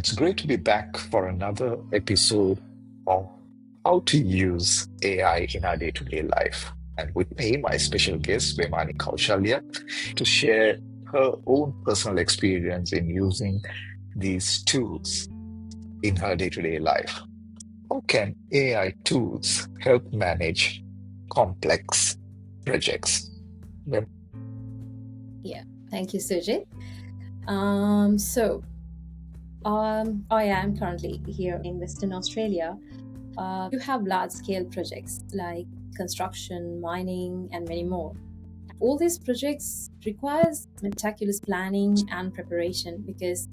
It's great to be back for another episode of how to use AI in our day-to-day life. And with me, my special guest, Vemani Kaushalya, to share her own personal experience in using these tools in her day-to-day life. How can AI tools help manage complex projects? Vem- Yeah, thank you, Sujit. I am currently here in Western Australia. You have large-scale projects like construction, mining, and many more. All these projects requires meticulous planning and preparation because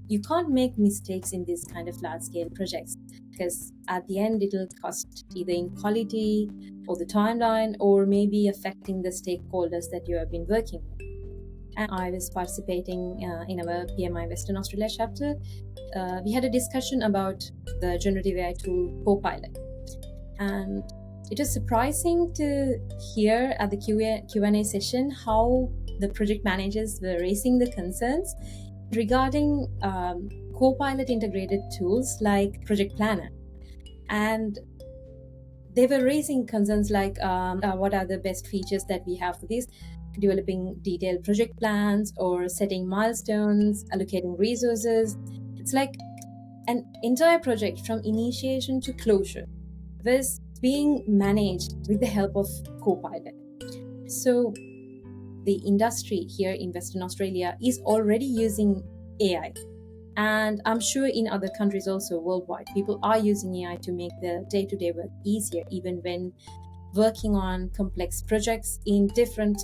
you can't make mistakes in these kind of large-scale projects because at the end it'll cost either in quality or the timeline or maybe affecting the stakeholders that you have been working with. And I was participating in our PMI Western Australia chapter. We had a discussion about the generative AI tool Copilot. And it is surprising to hear at the Q&A session how the project managers were raising the concerns regarding Copilot integrated tools like Project Planner. And they were raising concerns like what are the best features that we have for this, developing detailed project plans or setting milestones, allocating resources. It's like an entire project from initiation to closure was being managed with the help of Copilot. So the industry here in Western Australia is already using AI. And I'm sure in other countries also worldwide, people are using AI to make their day-to-day work easier, even when working on complex projects in different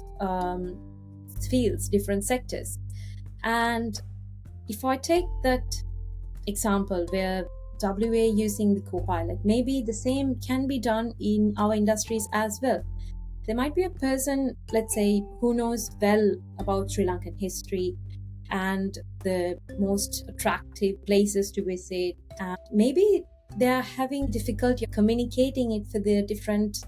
fields, different sectors. And if I take that example where WA using the Copilot, maybe the same can be done in our industries as well. There might be a person, let's say, who knows well about Sri Lankan history and the most attractive places to visit. Maybe they're having difficulty communicating it for the different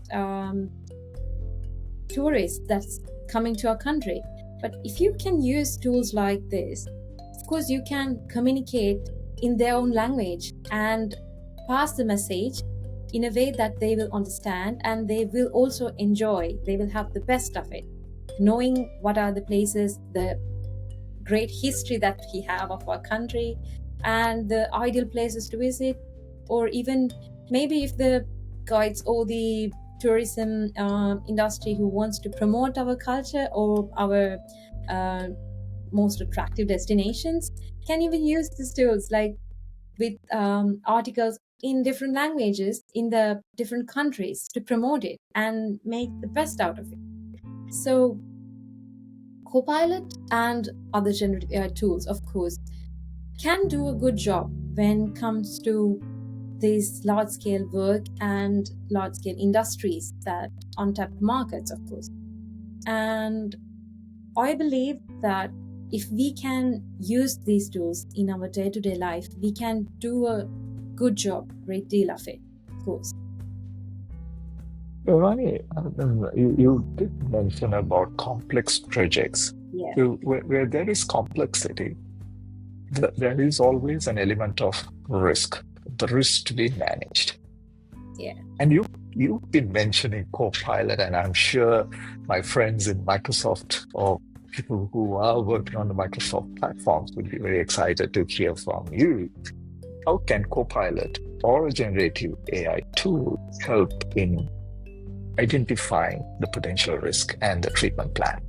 tourists that's coming to our country. But if you can use tools like this, of course you can communicate in their own language and pass the message in a way that they will understand and they will also enjoy. They will have the best of it, knowing what are the places, the great history that we have of our country and the ideal places to visit, or even maybe if the guides or the tourism industry who wants to promote our culture or our most attractive destinations can even use these tools like with articles in different languages in the different countries to promote it and make the best out of it. So Copilot and other generative AI tools, of course, can do a good job when it comes to these large-scale work and large-scale industries that untapped markets, of course. And I believe that if we can use these tools in our day-to-day life, we can do a good job, great deal of it, of course. Vemani, you did mention about complex projects. Yeah. So where there is complexity, there is always an element of risk, the risk to be managed. Yeah. And you've been mentioning Copilot, and I'm sure my friends in Microsoft or people who are working on the Microsoft platforms would be very excited to hear from you. How can Copilot or a generative AI tool help in identifying the potential risk and the treatment plan?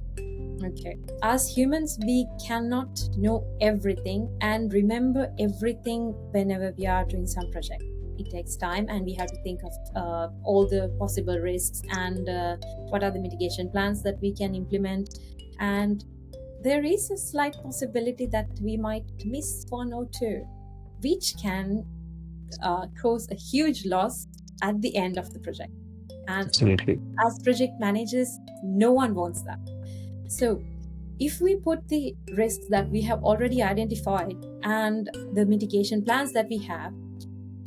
Okay. As humans, we cannot know everything and remember everything whenever we are doing some project. It takes time and we have to think of all the possible risks and what are the mitigation plans that we can implement. And there is a slight possibility that we might miss one or two, which can cause a huge loss at the end of the project. And Absolutely. as project managers, no one wants that. So if we put the risks that we have already identified and the mitigation plans that we have,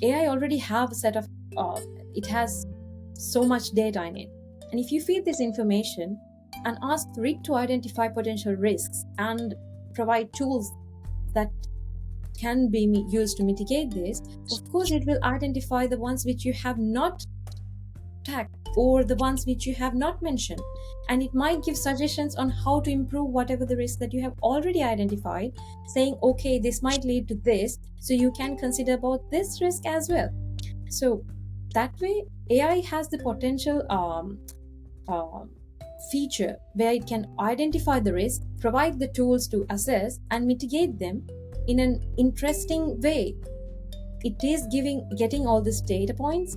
AI already have a set of, it has so much data in it. And if you feed this information and ask it to identify potential risks and provide tools that can be used to mitigate this, of course, it will identify the ones which you have not tracked or the ones which you have not mentioned. And it might give suggestions on how to improve whatever the risk that you have already identified, saying, okay, this might lead to this, so you can consider about this risk as well. So that way, AI has the potential feature where it can identify the risk, provide the tools to assess and mitigate them in an interesting way. It is getting all these data points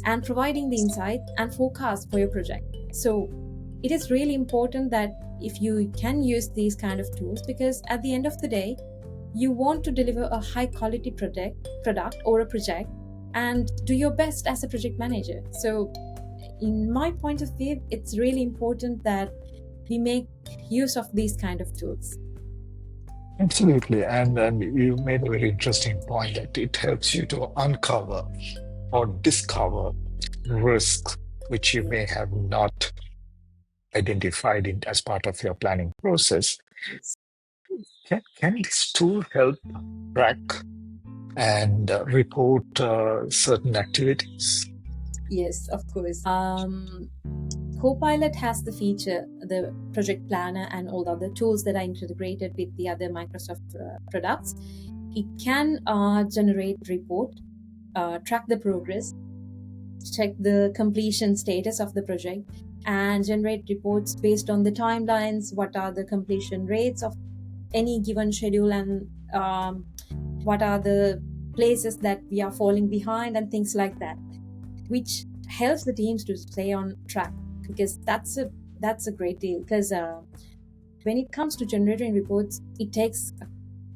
and providing the insights and forecast for your project. So it is really important that if you can use these kind of tools, because at the end of the day, you want to deliver a high quality product or a project and do your best as a project manager. So in my point of view, it's really important that we make use of these kind of tools. Absolutely. And you made a very interesting point that it helps you to uncover or discover risks which you may have not identified as part of your planning process. Can this tool help track and report certain activities? Yes, of course. Copilot has the feature, the project planner and all the other tools that are integrated with the other Microsoft products. It can generate report, track the progress, check the completion status of the project, and generate reports based on the timelines, what are the completion rates of any given schedule, and what are the places that we are falling behind and things like that, which helps the teams to stay on track, because that's a great deal. Because when it comes to generating reports, it takes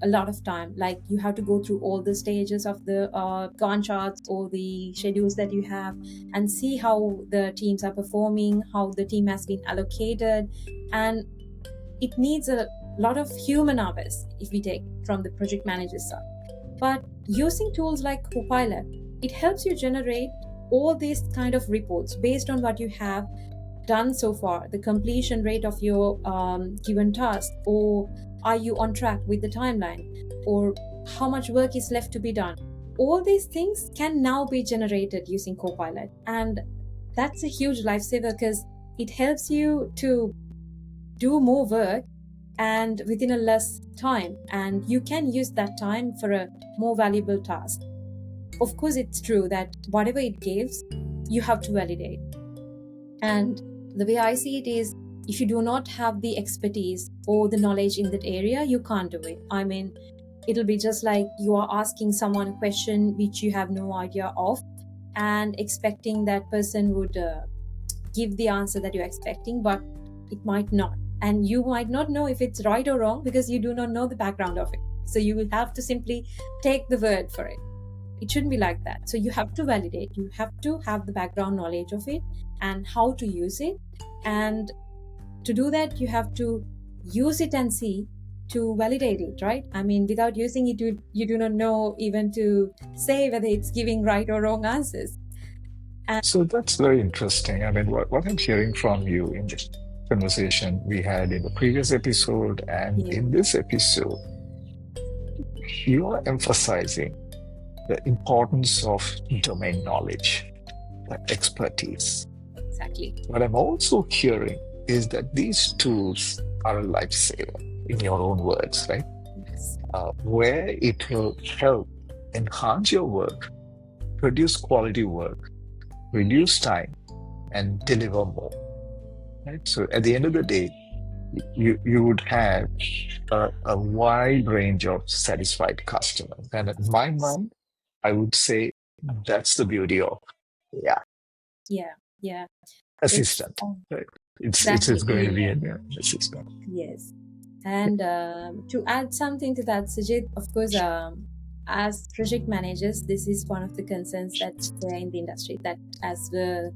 a lot of time. Like, you have to go through all the stages of the Gantt charts or the schedules that you have and see how the teams are performing, how the team has been allocated, and it needs a lot of human hours if we take from the project manager's side. But using tools like Copilot, it helps you generate all these kind of reports based on what you have done so far, the completion rate of your given task, or are you on track with the timeline, or how much work is left to be done. All these things can now be generated using Copilot, and that's a huge lifesaver because it helps you to do more work and within a less time, and you can use that time for a more valuable task. Of course, it's true that whatever it gives, you have to validate. And the way I see it is, if you do not have the expertise or the knowledge in that area, you can't do it. I mean, it'll be just like you are asking someone a question which you have no idea of and expecting that person would give the answer that you're expecting, but it might not. And you might not know if it's right or wrong because you do not know the background of it. So you will have to simply take the word for it. It shouldn't be like that. So you have to validate. You have to have the background knowledge of it and how to use it. And to do that, you have to use it and see to validate it, right? I mean, without using it, you do not know even to say whether it's giving right or wrong answers. So that's very interesting. I mean, what I'm hearing from you in this conversation we had in the previous episode and in this episode, you are emphasizing the importance of domain knowledge, the expertise. Exactly. What I'm also hearing is that these tools are a lifesaver, in your own words, right? Yes. Where it will help enhance your work, produce quality work, reduce time, and deliver more. Right? So at the end of the day, you would have a wide range of satisfied customers. And in my mind, I would say that's the beauty of Yeah. assistant. Right? It's going to be an assistant. Yes. And to add something to that, Sujit, of course, as project managers, this is one of the concerns that's there in the industry, that as per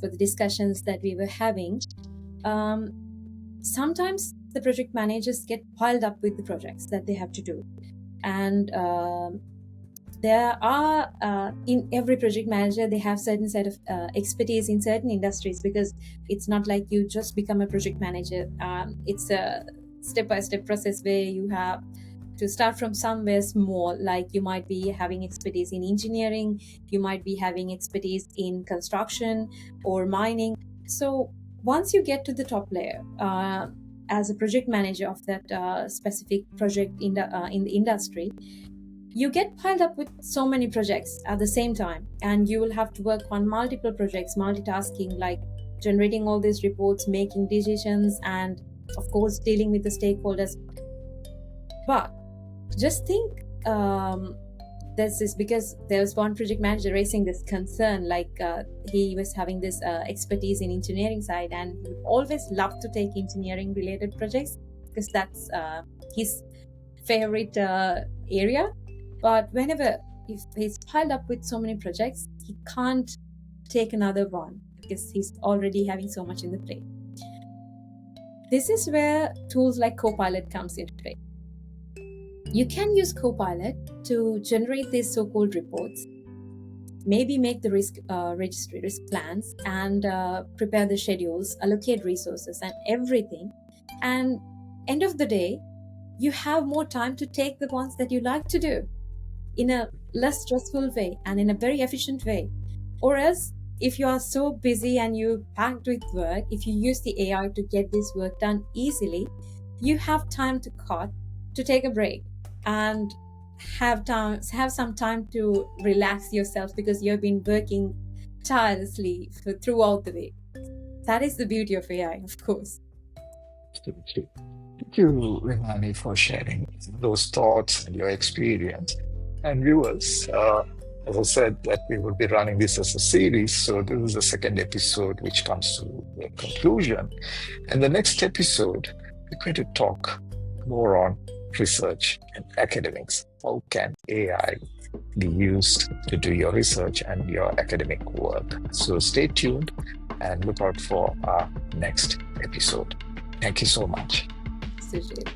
the discussions that we were having, sometimes the project managers get piled up with the projects that they have to do. And there are in every project manager, they have certain set of expertise in certain industries, because it's not like you just become a project manager. It's a step-by-step process where you have to start from somewhere small, like you might be having expertise in engineering, you might be having expertise in construction or mining. So once you get to the top layer, as a project manager of that specific project in the industry, you get piled up with so many projects at the same time, and you will have to work on multiple projects, multitasking, like generating all these reports, making decisions, and of course dealing with the stakeholders. But just think, this is because there was one project manager raising this concern, like he was having this expertise in engineering side, and he would always love to take engineering related projects because that's his favorite area. But whenever if he's piled up with so many projects, he can't take another one because he's already having so much in the plate. This is where tools like Copilot comes into play. You can use Copilot to generate these so-called reports, maybe make the risk registry, risk plans, and prepare the schedules, allocate resources and everything. And end of the day, you have more time to take the ones that you like to do in a less stressful way and in a very efficient way. Or else, if you are so busy and you packed with work, if you use the AI to get this work done easily, you have time to cut, to take a break, and have some time to relax yourself because you've been working tirelessly throughout the day. That is the beauty of AI, of course. Absolutely. Thank you, Vemani, for sharing those thoughts and your experience. And viewers, as I said, that we will be running this as a series. So this is the second episode, which comes to a conclusion. And the next episode, we're going to talk more on research and academics. How can AI be used to do your research and your academic work? So stay tuned and look out for our next episode. Thank you so much. Sujit.